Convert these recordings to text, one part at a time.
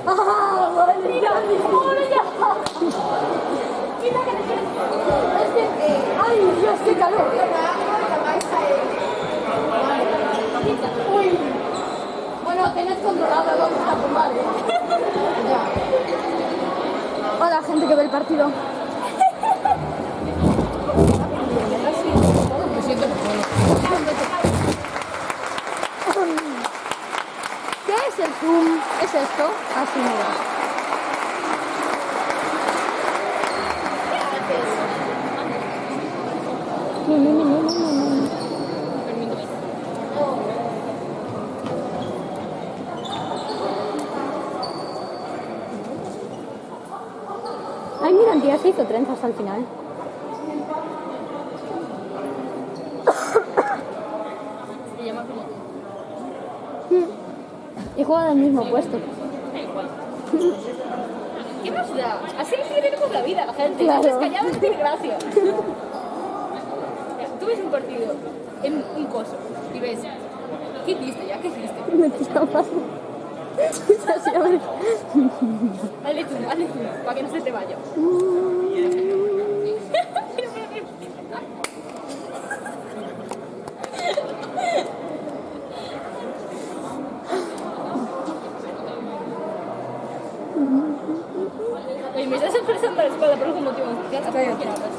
¡Ah! ¡Vale! ¡Mira! ¡Ahora ya! ¡Mira que ¡ay, Dios, qué calor! ¡Uy! Bueno, tenés controlado dónde está tu madre. Hola, gente que ve el partido. ¿Qué es el zoom? ¿Es esto? Así, mira. No. Ay, mira, tía, se hizo trenzas hasta el final. Se llama como... Y juega del mismo puesto. Da igual. ¿Qué más da? Así tenemos la vida, la gente. Claro. Estás callado, no tiene gracia. Tú ves un partido en un coso y ves... ¿Qué hiciste ya? ¿Qué hiciste? Me llamas. Así, a ver. Hazle tú, para que no se te vaya. Oye, me estás expresando la espalda por algún motivo. ¿Qué haces? ¿Quién hablas?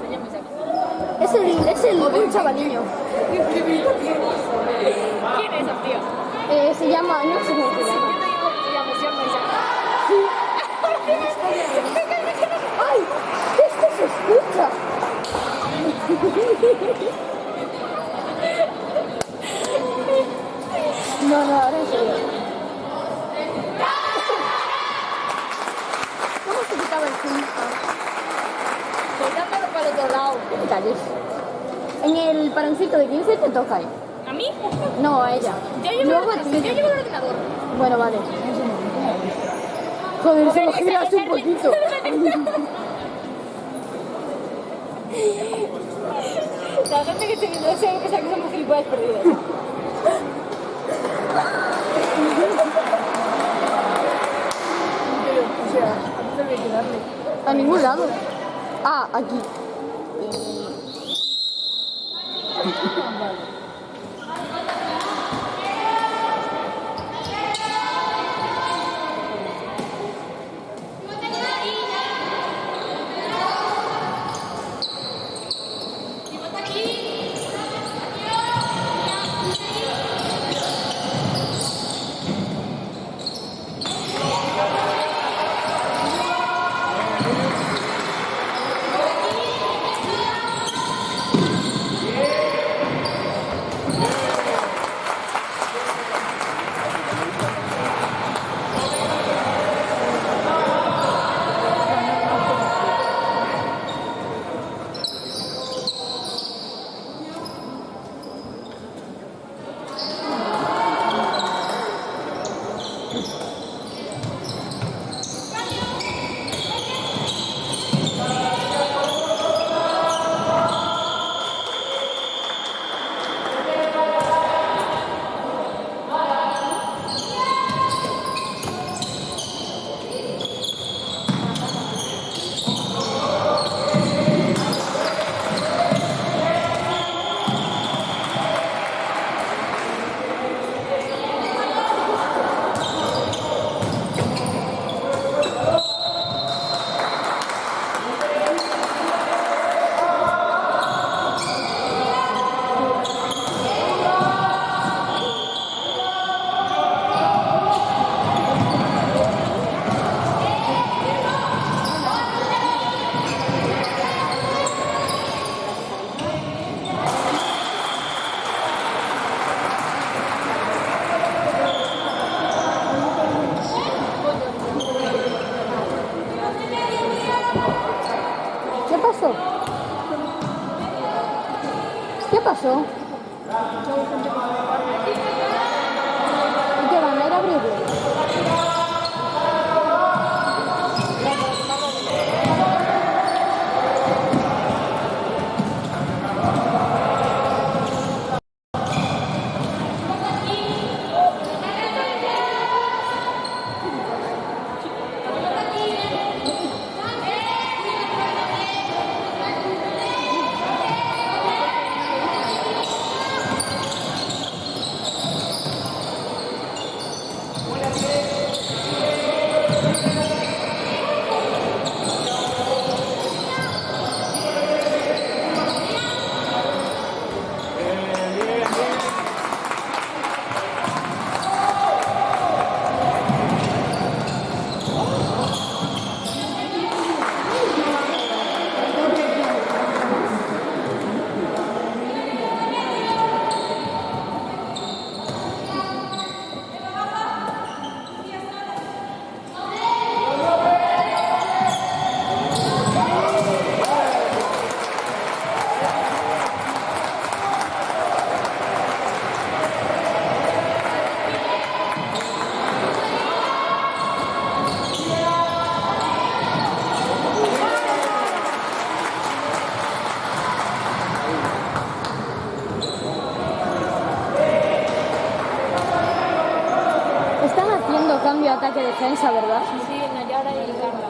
Enséñame esa cosa. Es un chavalillo. ¿Quién es esa tía? Se llama, no sé cómo se Yo llama. te digo, se llama Isaac. ¡Ay! ¡Esto se escucha! No, ahora en serio. ¿Cómo se quitaba el zoom? Colgándolo para el otro lado. ¿Qué te calles? En el paroncito de 15 te toca, ¿eh? ¿A mí? No, a ella. Yo llevo Luego a ti. el ordenador. Bueno, vale. Joder, se lo giras un poquito. La gente que esté viendo eso piensa que somos gilipollas perdidos. O sea, ¿dónde hay que darle? A ningún lado. Ah, aquí. haciendo cambio ataque-defensa, ¿verdad? Sí, Nayara y Carla.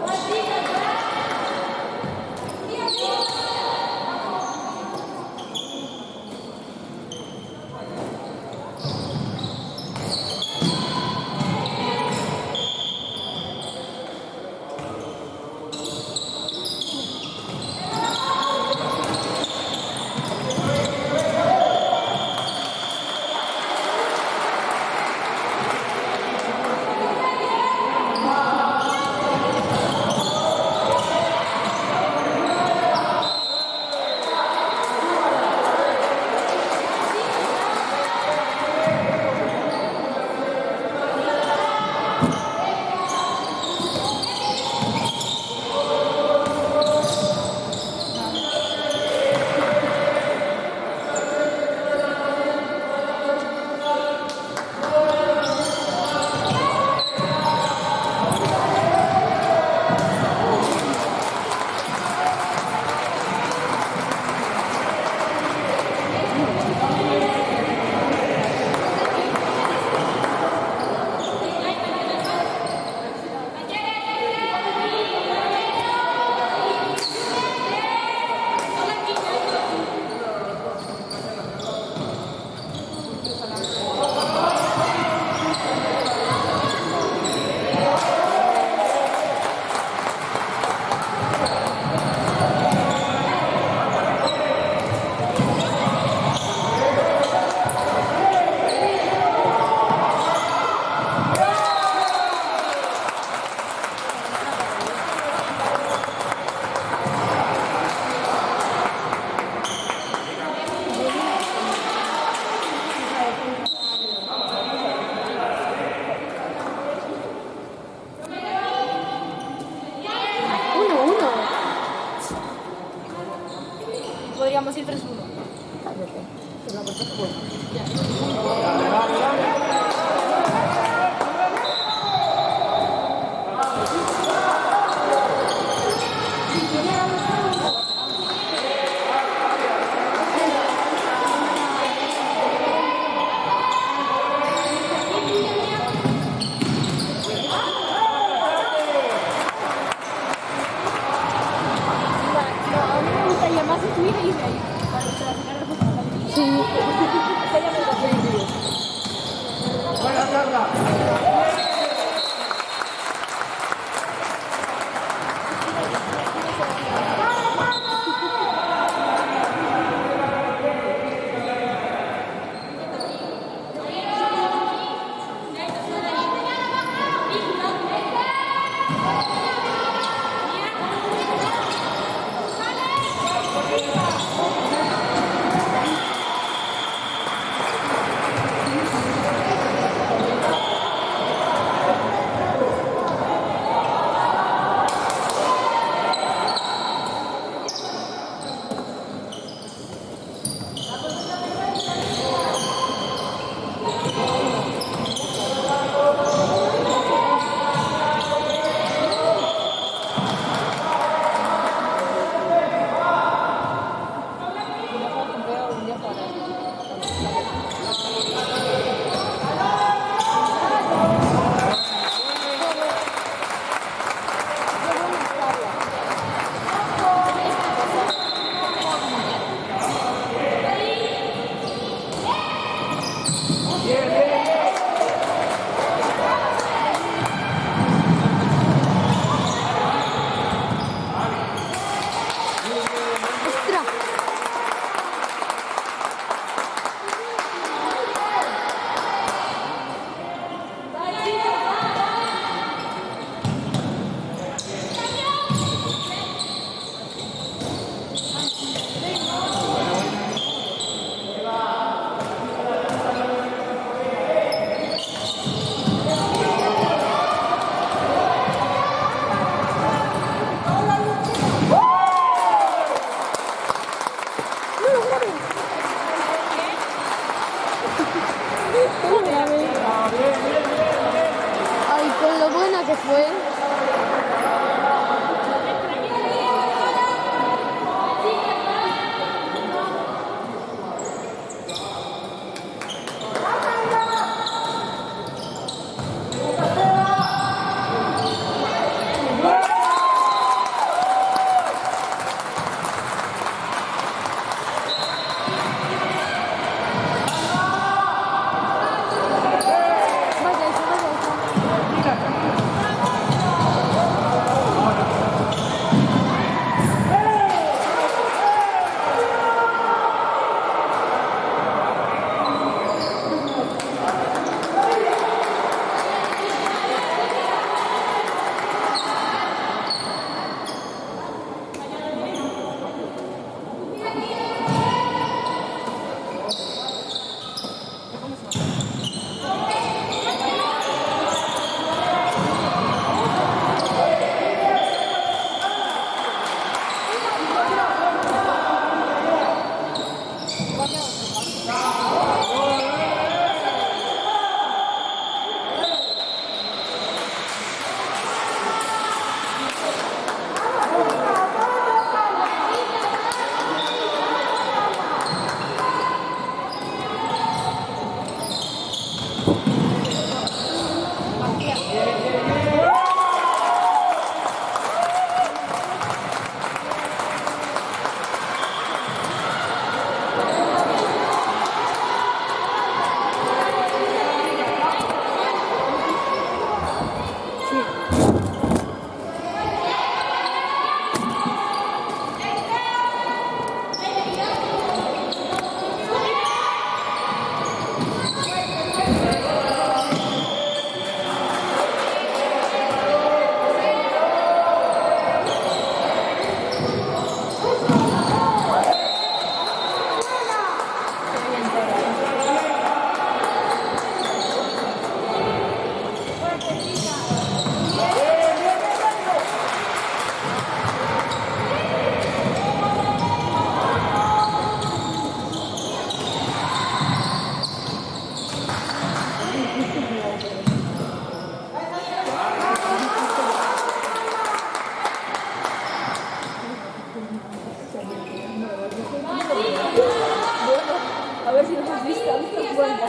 Podríamos ir 3-1. Ay, con lo buena que fue. A ver si nos has visto cuenta.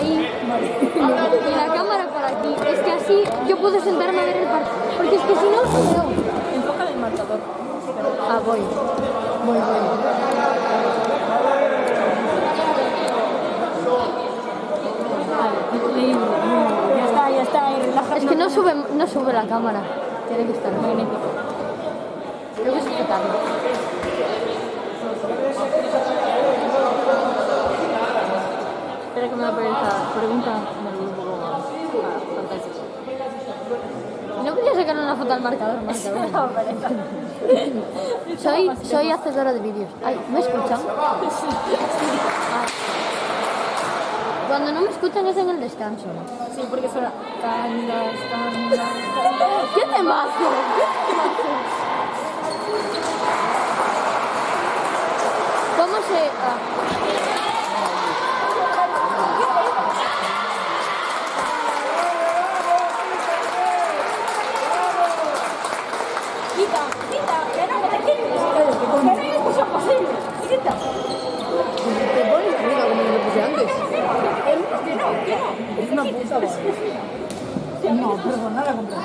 Y la cámara por aquí. Es que así yo puedo sentarme a ver el partido. Porque es que si no, no. Enfoca el marcador. Ah, voy. Ya está, relájate. Es que no sube la cámara. Tiene que estar magnífico. Creo que es sujetarlo. Espera que me va a pedir esta pregunta. No quería sacar una foto al marcador. Soy hacedora de vídeos. Ay, ¿me escuchan? Ah. Cuando no me escuchan es en el descanso, ¿no? Sí, porque suena candas. ¿Qué temazo? ¿Cómo se...? Quita, que no te quites. Que no hay discusión posible. Quita. Te pones arriba como lo puse antes. Que no. Es una puta madre. No, perdón, nada contra ti.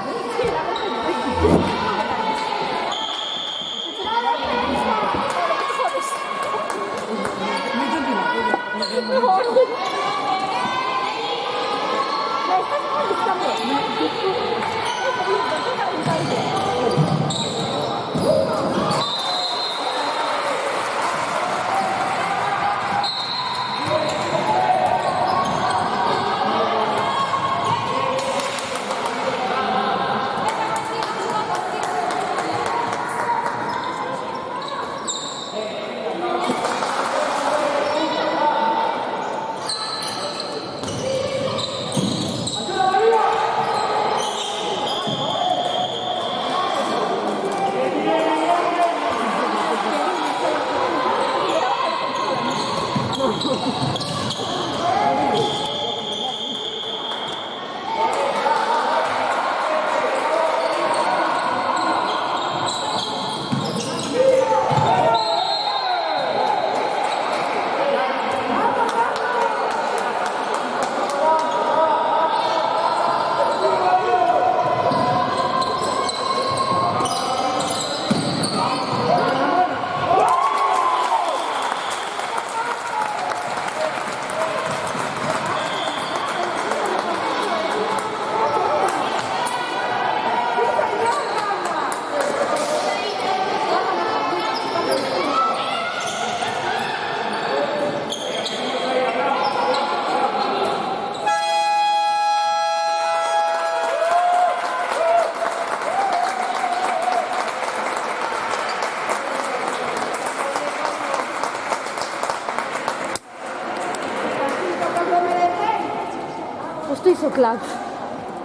eso, clac.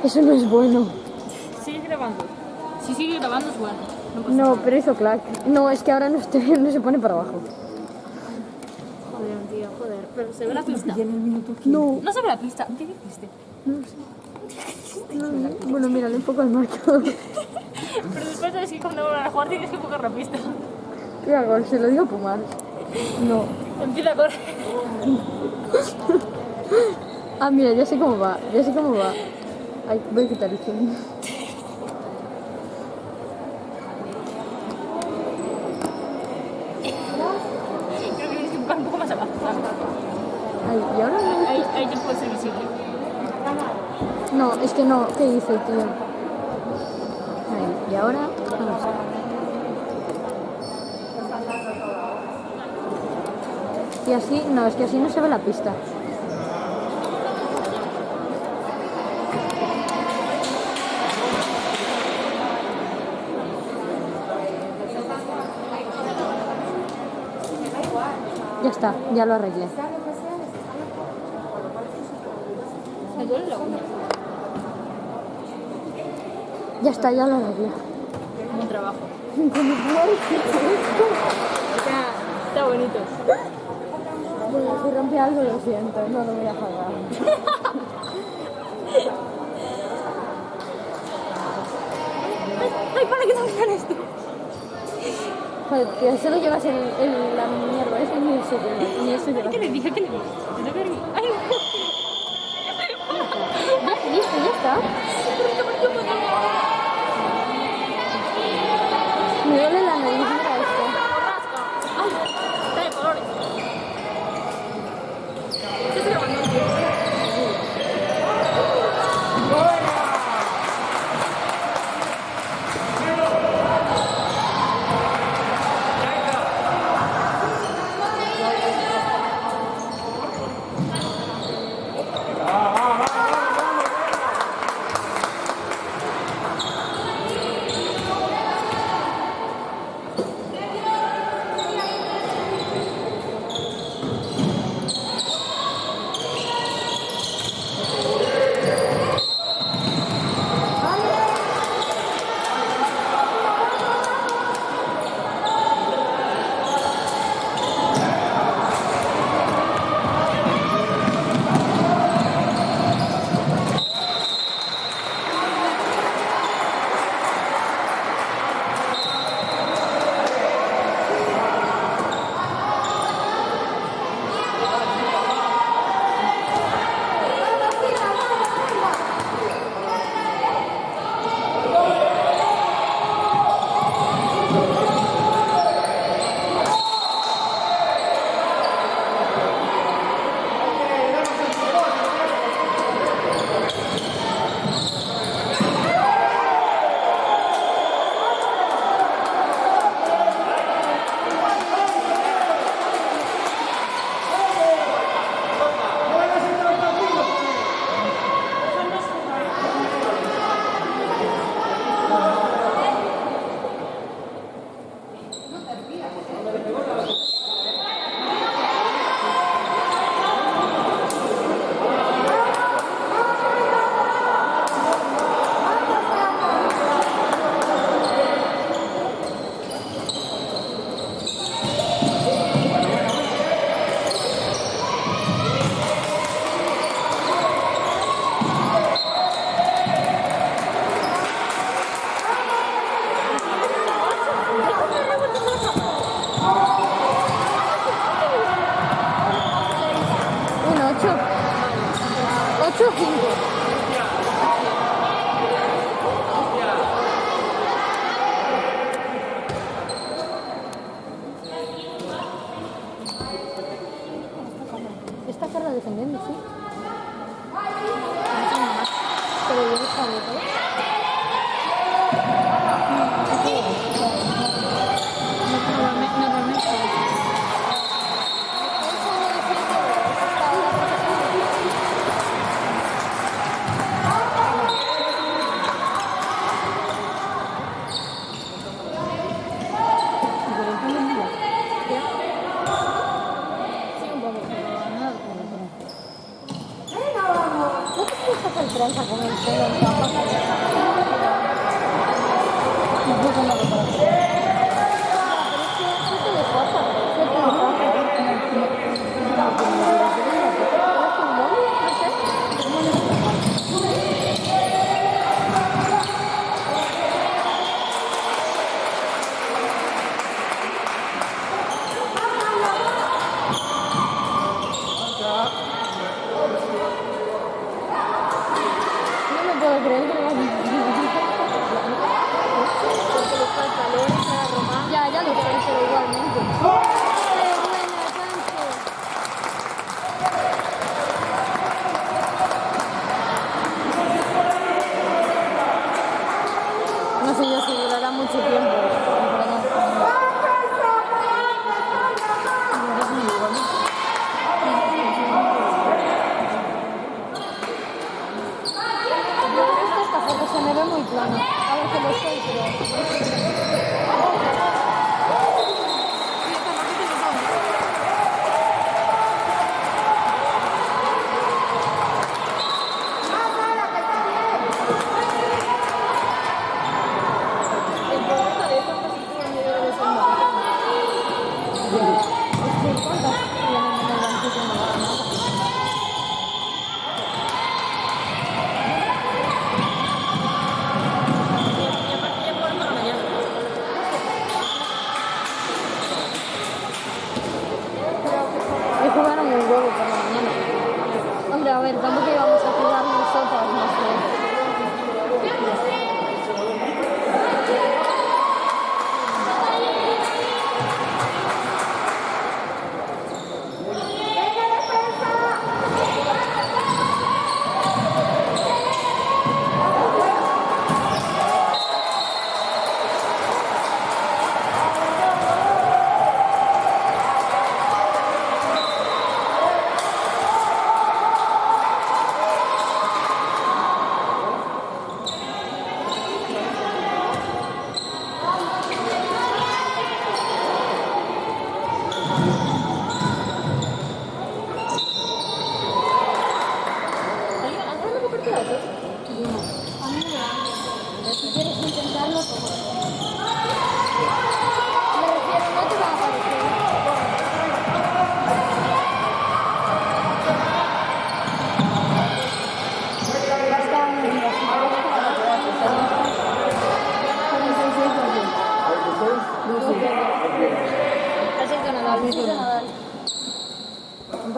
Eso no es bueno. Sigue grabando. Si sigue grabando es bueno. No pasa No, nada. pero hizo clac. No, es que ahora no, no se pone para abajo. Joder, tío, joder. Pero se ve la pista. Y en el minuto 15. No, No se ve la pista. ¿Qué dijiste? no sé. No, bueno, mira, le enfoco al marcador. Pero después sabes que cuando van a jugar tienes que enfocar la pista. ¿Qué hago? Se lo digo a Pumar. No. Empieza a correr. Ah, mira, ya sé cómo va. Ya sé cómo va. Ay, voy a quitar el zoom. Creo que tienes que enfocar un poco más abajo. Ay, ¿y ahora no? Ahí te puede ser visible. No, es que no. ¿Qué hice, tío? Ahí, y ahora... Vamos. Y así... No, es que así no se ve la pista. Ya está, ya lo arreglé. Me duele la uña. Ya está, ya lo arreglé. Buen trabajo. Con el humor, Está bonito. bueno, si rompe algo, lo siento, no lo voy a pagar. Ay, para que no vean esto. Joder, que solo llevas la mierda, eso ni eso llevas, ni eso llevas. ¿Qué le dije? ¿Qué le dije? ¿Te toca aquí? ¡Ay! Listo, ya está. Me duele la nariz, mira esto. ¡Ay! Está de colores. ¿Estás grabando?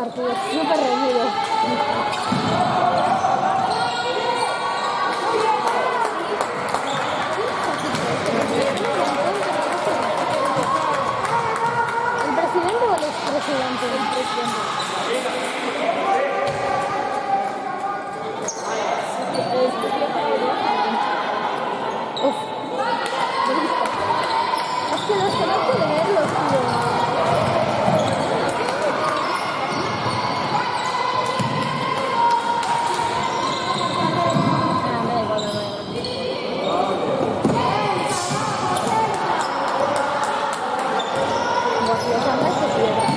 partido súper reñido. ¿El presidente o el expresidente? El presidente. Uf. Es que los conozco de verlos, tío. Ah, me da igual, me da igual. Los hombres se pierden.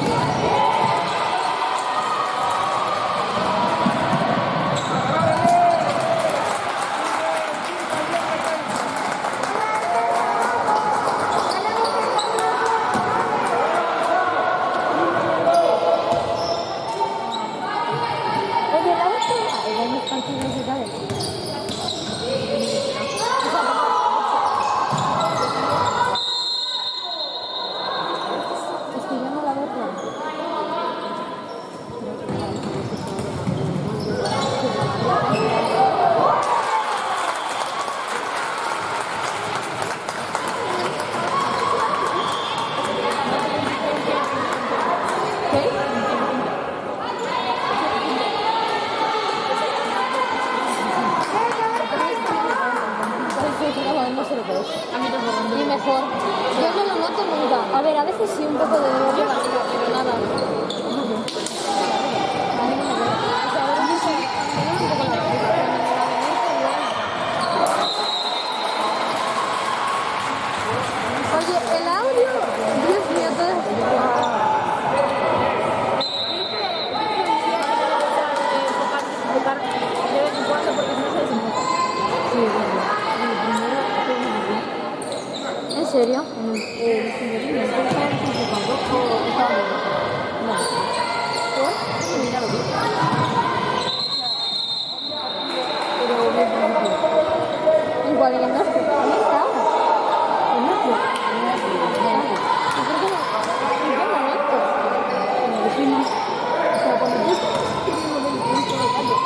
Oye, la otra hay unas canciones musicales. Es que yo no la veo clara. ¿Qué? No sé lo que es. A mí tampoco. Y mejor. Yo no lo noto nunca. A ver, a veces sí un poco de dolor de barriga, pero nada. A mí no me duele. O sea, ahora mismo me duele un poco la barriga, pero me duele mucho. Oye, el audio. Dios mío, todo es... De vez en cuando porque si no se desenfoca. ¿En serio? Igual en el norte. ¿Dónde está? ¿En el norte? ¿Y por qué no? ¿En qué momento? En el vecino. O sea, cuando tú estás queriendo ver el punto de calle.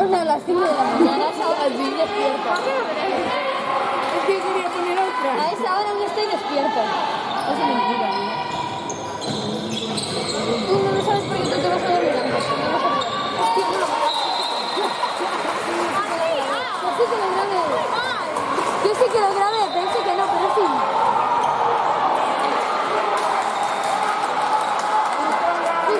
No, a las 5 de la mañana, a esa hora estoy despierta. Es que quería poner otra. A esa hora no estoy despierta. Eso es mentira. Tú no lo sabes porque tú te vas a dormir antes. No lo sabes. Hostia, no lo grabé. Yo sí que lo grabé. Yo sí que lo grabé, pensé que no, pero sí. Sí,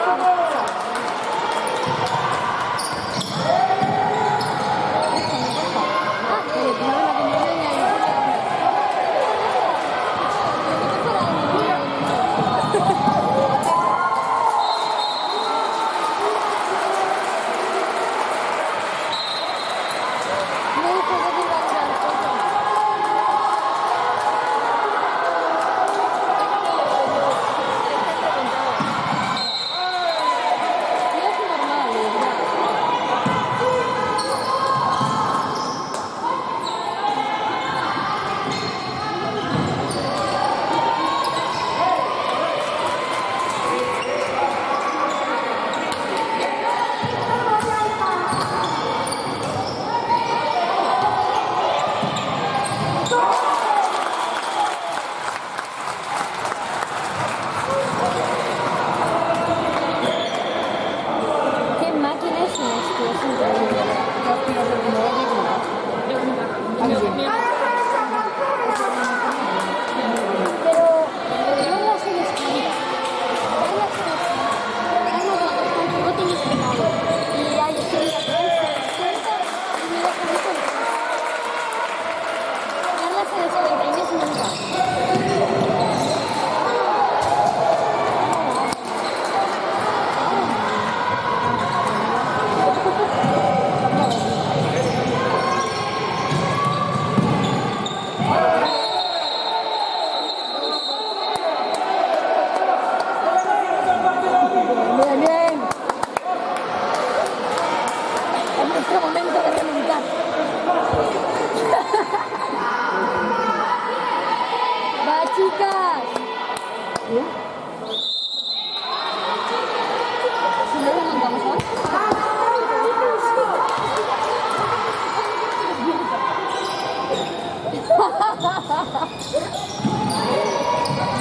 nuestro momento de remontar. Va, chicas. Si no remontamos ahora.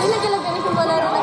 Dile que lo tienes que poner en la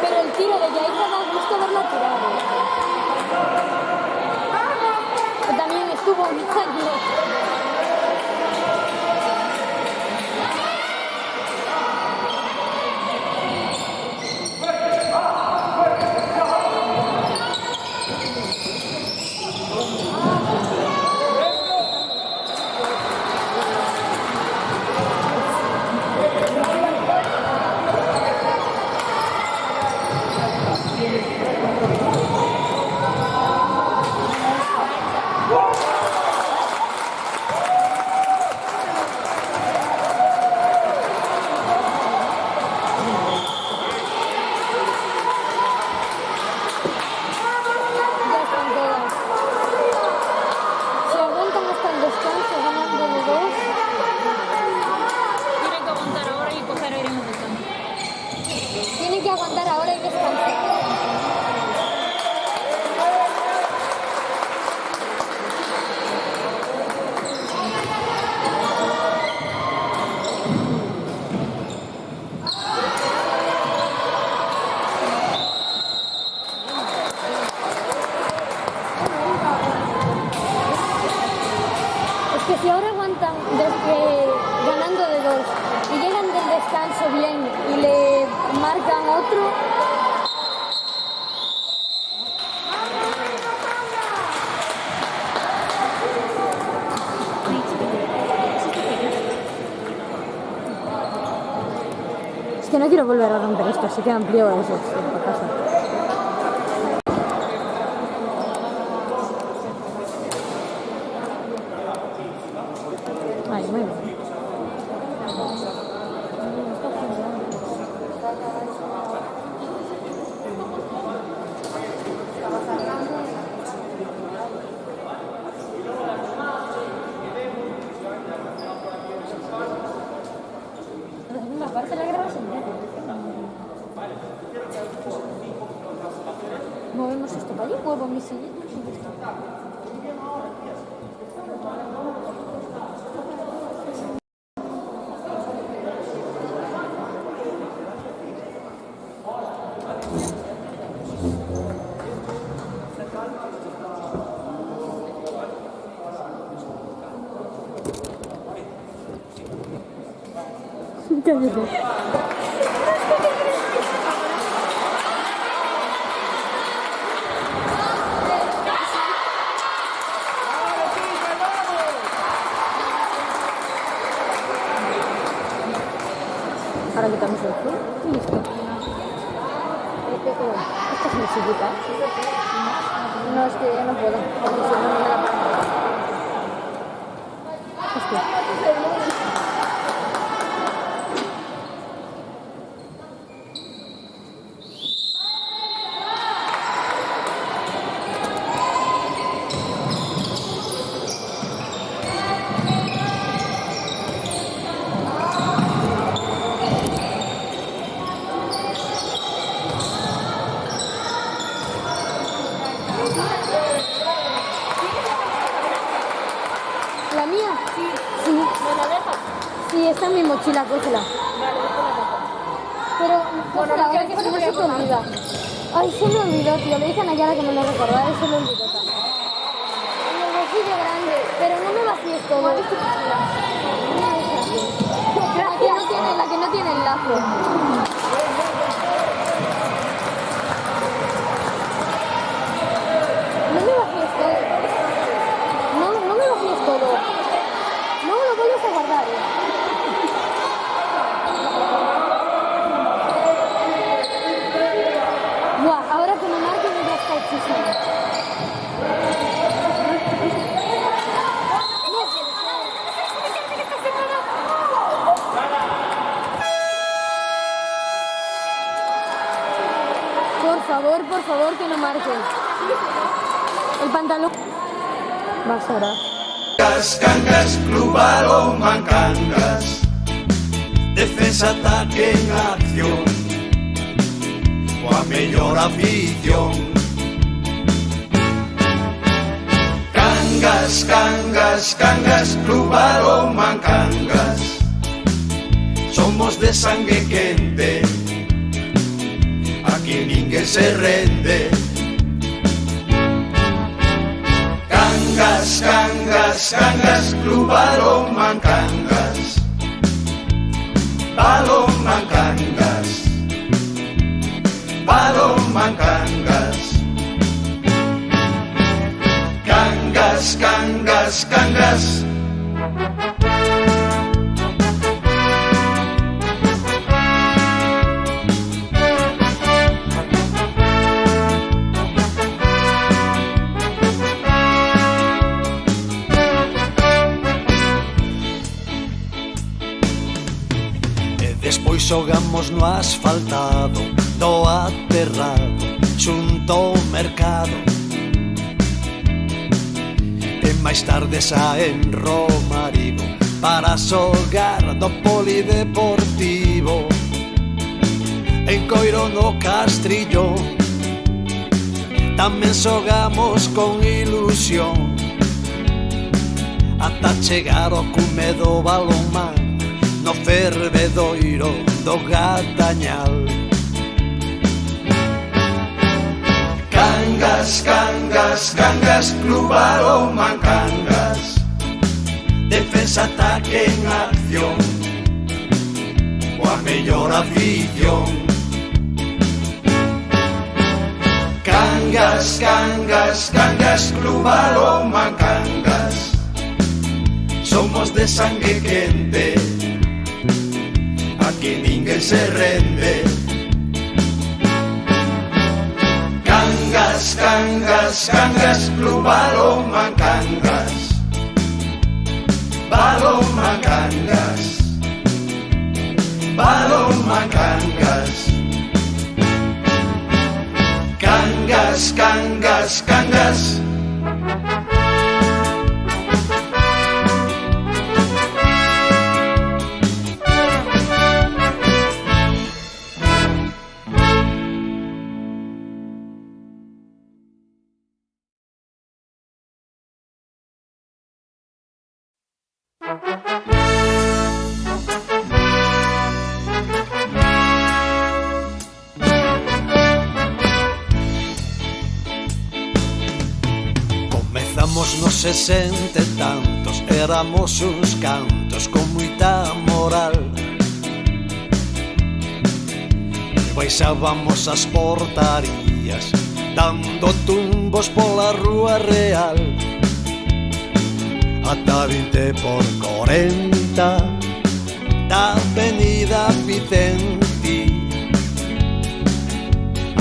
pero el tiro de Yaiza da gusto verla tirar. Que también estuvo un año. Ya están todas. Si aguantan hasta el descanso ganando de 2, Tienen que aguantar ahora y coger aire en el descanso. tienen que aguantar ahora y descansar. Es que si ahora aguantan ganando de 2 y llegan del descanso bien y le marcan otro, es que no quiero volver a romper esto, así que amplío eso para casa. Ay, muy bien. La parte la grabas entera. Movemos esto para allí, muevo mi sillita y esto. Cállate. Ahora quitamos el azul y listo. Esta es mi sillita. No, es que ya no puedo, porque si no, no me la pongo. Hostia. cógela. Pero, cógela, ahora que se te olvida. Ay, se me olvidó, tío. Le dije a Nayara que me lo recordara y se me olvidó también. En el bolsillo grande, pero no me vacíes todo. La que no tiene el lazo. No me vacíes todo. No me vacíes todo. No lo vuelves a guardar. Buah, ahora que me marquen ya está hechísimo. Por favor, que no marquen. El pantalón. Basura. Cangas, Club Balonmán Cangas. Defensa, ataque en acción. Coa mellor afición. Cangas, Club Balonmán Cangas. Somos de sangue quente. Aquí ninguén se rende. Cangas, Club Balonmán Cangas. Balonmán Cangas. Balonmán Cangas. Cangas. Despois xogamos no asfaltado do aterrado xunto ao mercado. E máis tarde xa en Romarigo para xogar do polideportivo. En Coiro no Castrillo tamén xogamos con ilusión, ata chegar ao cume do balonmán no fervedoiro do Gatañal. Cangas, Club Balonmán Cangas. Defensa, ataque en acción. Coa mellor afición. Cangas, Club Balonmán Cangas. Somos de sangue quente. Aquí ninguén se rende. Cangas, Club Balonmán Cangas. Balonmán Cangas. Balonmán Cangas. Cangas. Comezamos nos 60 e tantos, éramos uns cantos con moita moral. E baixábamos as portarías dando tumbos pola rúa real. Ata 20 por 40 da avenida Vicente.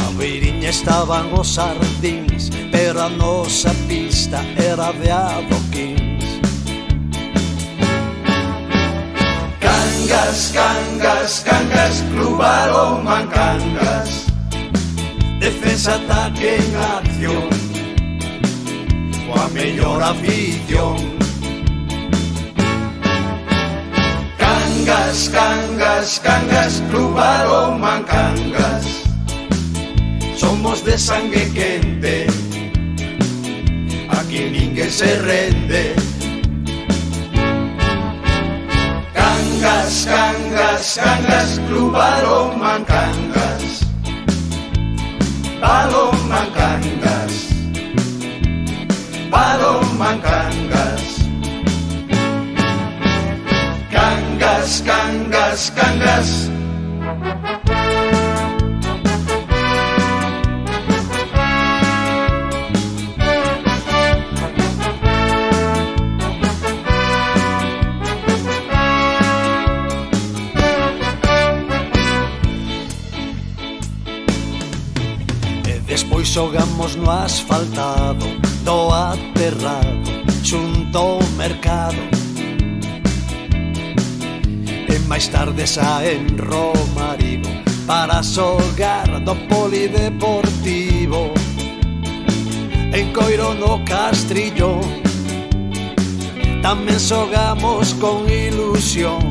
A beiriña estaban os sardíns, pero a nosa pista era de adoquins. Cangas, Club Balonmán Cangas. Defensa, ataque en acción. Coa mellor afición. Cangas, Club Balonmán Cangas. Somos de sangue quente. Aquí ninguén se rende. Cangas, cangas, cangas, Club Balonmán Cangas. Balonmán Cangas. Balonmán Cangas. Cangas, cangas, cangas. Despois xogamos no asfaltado do aterrado xunto ao mercado. E máis tarde xa en Romarigo para xogar do polideportivo. En Coiro no Castrillo tamén xogamos con ilusión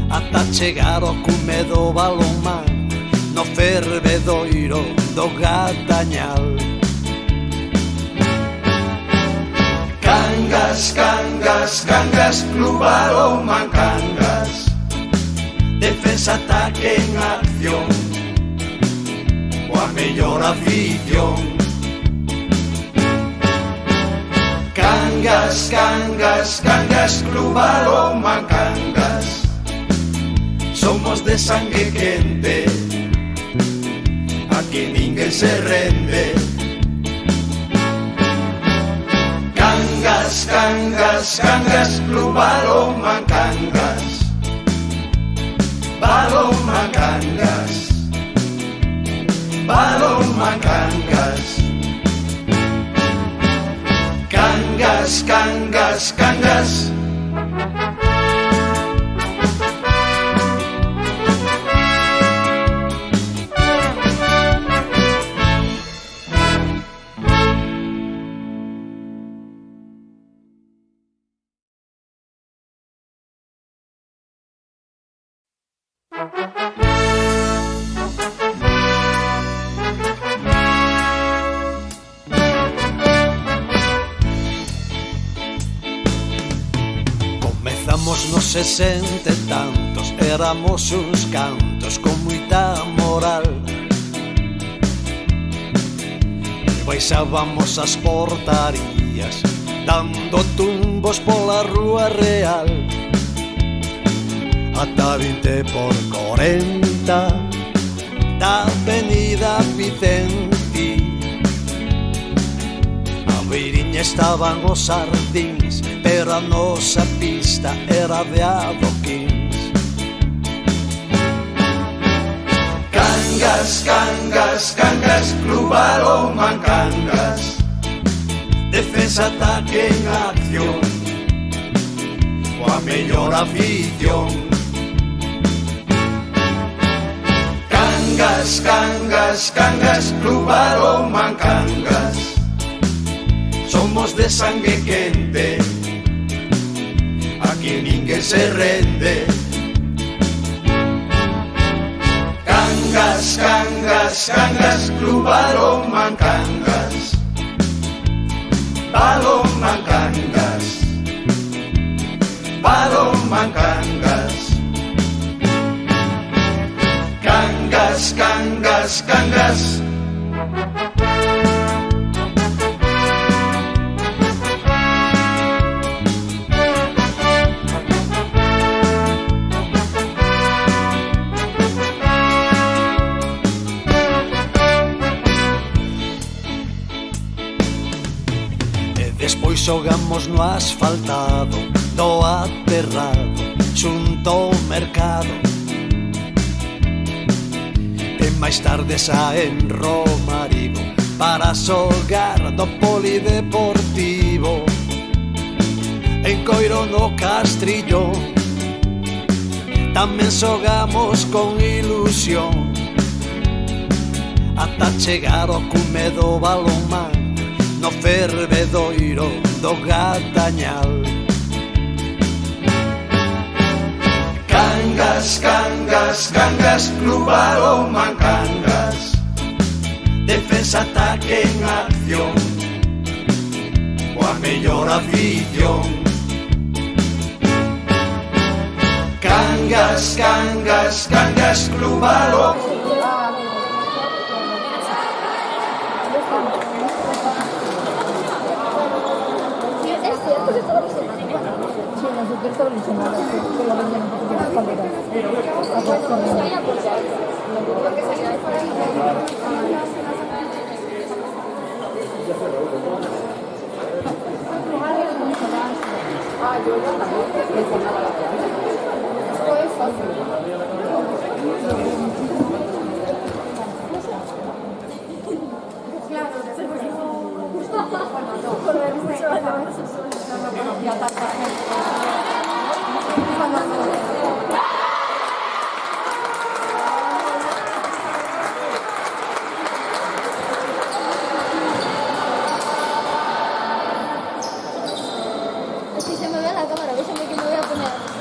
ata chegar ao cume do balonmán no fervedoiro do Gatañal. Cangas, cangas, cangas, Club Balonmán Cangas. Defensa, ataque en acción, coa mellor afición. Cangas, cangas, cangas, Club Balonmán Cangas. Somos de sangue quente, aquí ninguén se rende. Cangas, cangas, cangas, Club Balonmán Cangas. Balonmán Cangas. Balonmán Cangas. Cangas, cangas, cangas. Comezamos nos 60 e tantos, éramos uns cantos con moita moral. E baixábamos as portarías dando tumbos pola rúa real. Ata 20 por 40 da avenida Vicente. A beiriña estaban os sardíns, pero a nosa pista era de adoquíns. Cangas, cangas, cangas, Club Balonmán Cangas. Defensa, ataque en acción, coa mellor afición. Cangas, cangas, cangas, Club Balonmán Cangas. Somos de sangue quente, aquí ninguén se rende. Cangas, cangas, cangas, Club Balonmán Cangas. Balonmán Cangas. Balonmán Cangas. Cangas, cangas, cangas. E despois xogamos no asfaltado do aterrado xunto ao mercado. E máis tarde xa en Romarigo para xogar do polideportivo. En Coiro no Castrillo tamén xogamos con ilusión ata chegar ao cume do balonmán no fervedoiro do Gatañal. Cangas, cangas, cangas, Club Balonmán Cangas. Defensa, ataque en acción, coa mellor afición. Cangas, cangas, cangas, clubalo. Es cierto que todo se maneja. Sí, nosotros solucionamos que lo venden un poquito más calidad. Estoy apoyando. Lo que se llama yo ya también. Esto es fácil. Si se me ve la cámara, avísame que me voy a poner.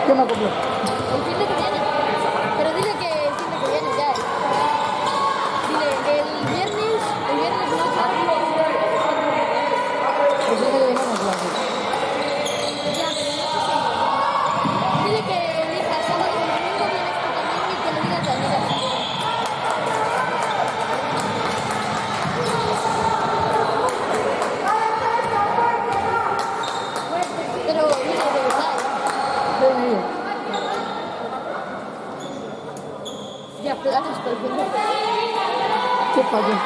¿Qué me acoplo? El fin de que viene. Pero dile que el fin de que viene ya. Dile el viernes noche. El fin de que viene no clase. Ya, pero no sé si. Dile que elija sábado y domingo vienes tú también y que le digas a amigas. Pero mira, de verdad. Sí, Ya, planes por el fin de. ¿qué falló?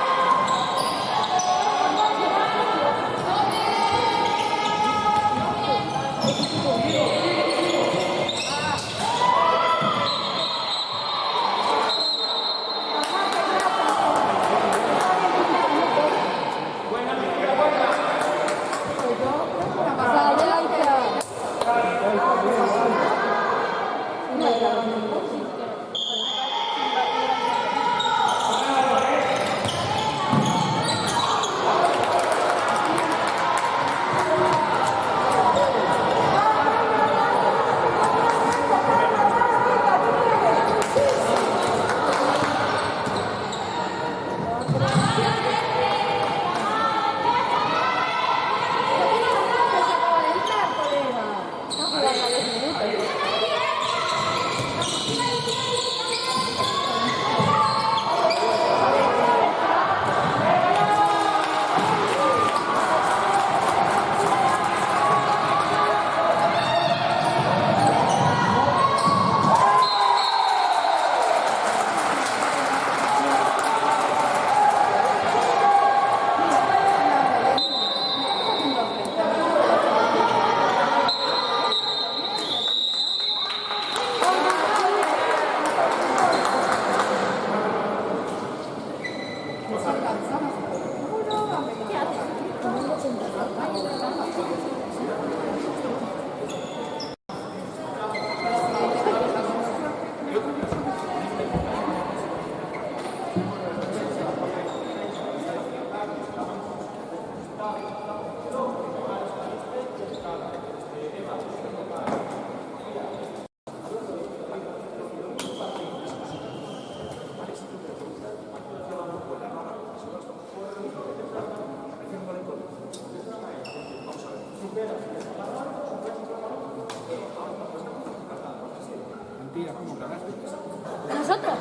¿Nosotros?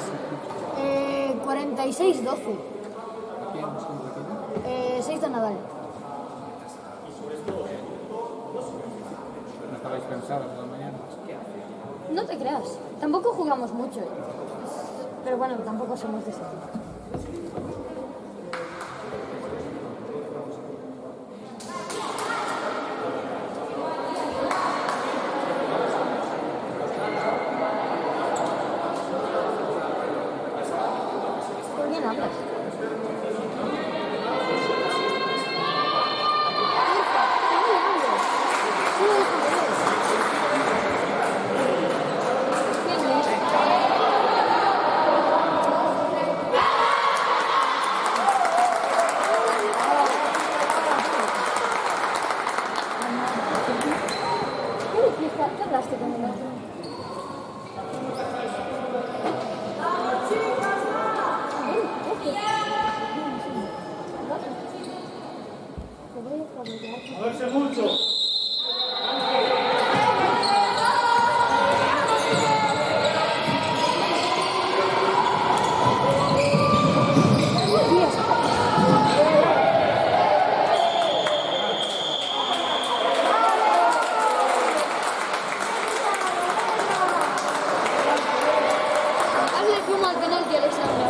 46-12. 6 de Nadal. ¿No estabais cansados de la mañana? No te creas. Tampoco jugamos mucho. Pero bueno, tampoco somos de ese tipo. ¿Por quién hablas? ¿Qué hablaste con él? Moverse mucho. Hazle zoom al penalti, Alexandra.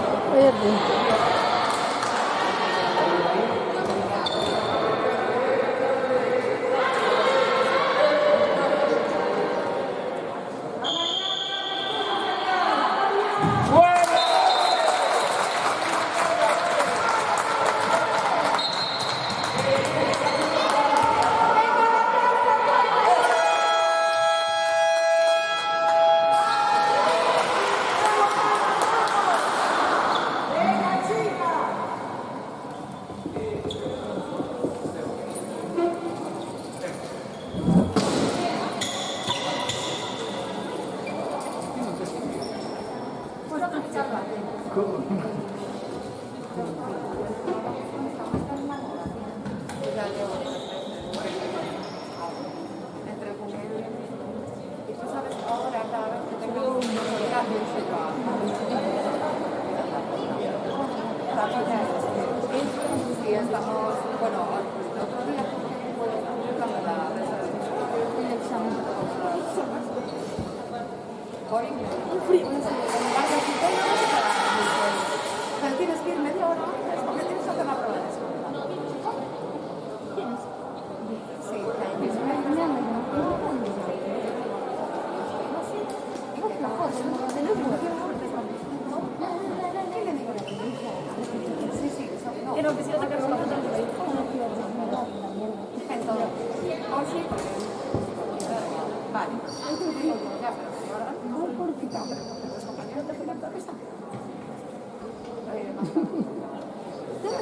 Un frío. Pero tienes que ir media hora antes porque tienes que hacer la prueba de escuela. Sí, Creo que si lo sacas con la foto, vale.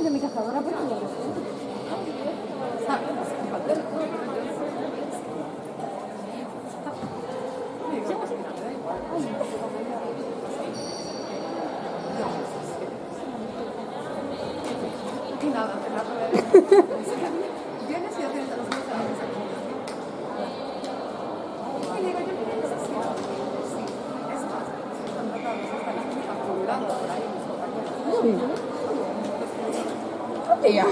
De mi cazadora, pero no lo sé. Y nada, vienes y ya tienes a los niños a la mesa. Y digo, yo creo que sí. Sí, es más, están tratados, están acumulando por ahí mis compañeros. Tía.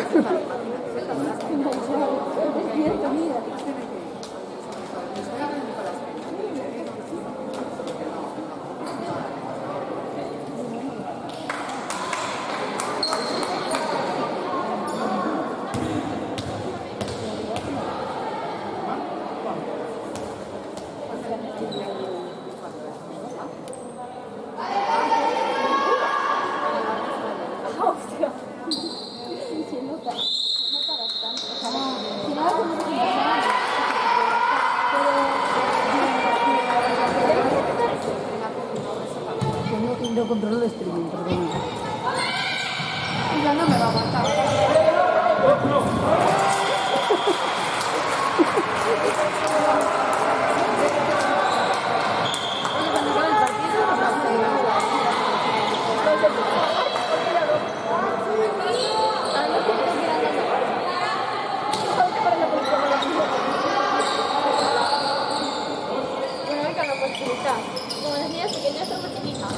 No controlo el streaming, perdón. Y ya no me va a aguantar. Bueno, venga, la cochilita. Como las niñas pequeñas son cochinitas.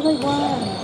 Da igual.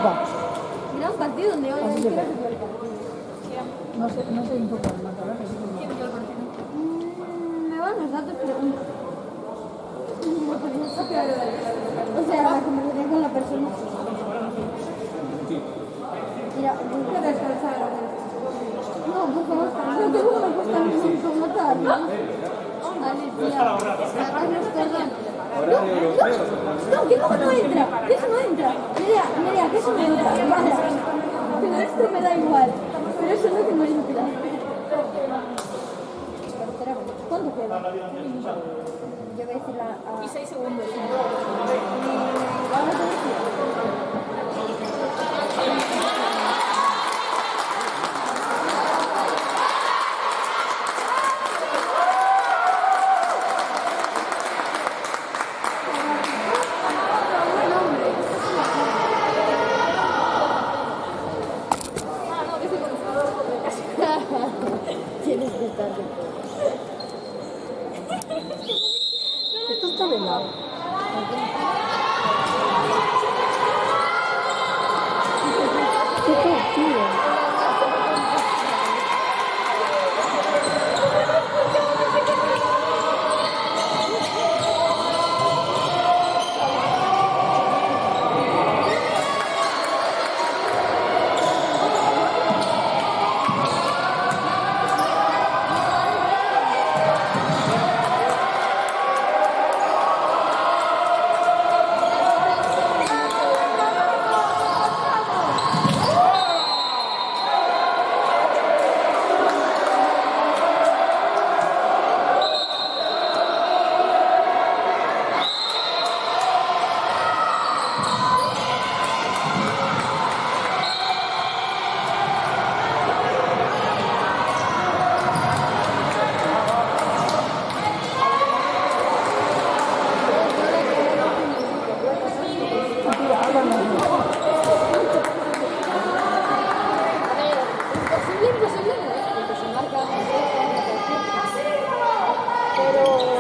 Copa. Gran partido donde hoy Así se ve. no No sé un poco el Mataró, pero sí que ¿Quién vio el partido? Me van los datos, pero no. O sea, la conversación con la persona. Mira, busca descansar. No, por favor, no te gusta, me cuesta mucho matar, ¿no? Alicia, perdón. No, que eso no entra, que eso no entra. Mira, que eso no entra. Vale. Pero esto me da igual. Pero eso no que no entra. ¿Cuánto queda? Yo voy a decir Y 6 segundos. Vamos a decir. tienes que estar de Esto está velado. ¿Qué tal, tío? Imposible no es, porque se marca pero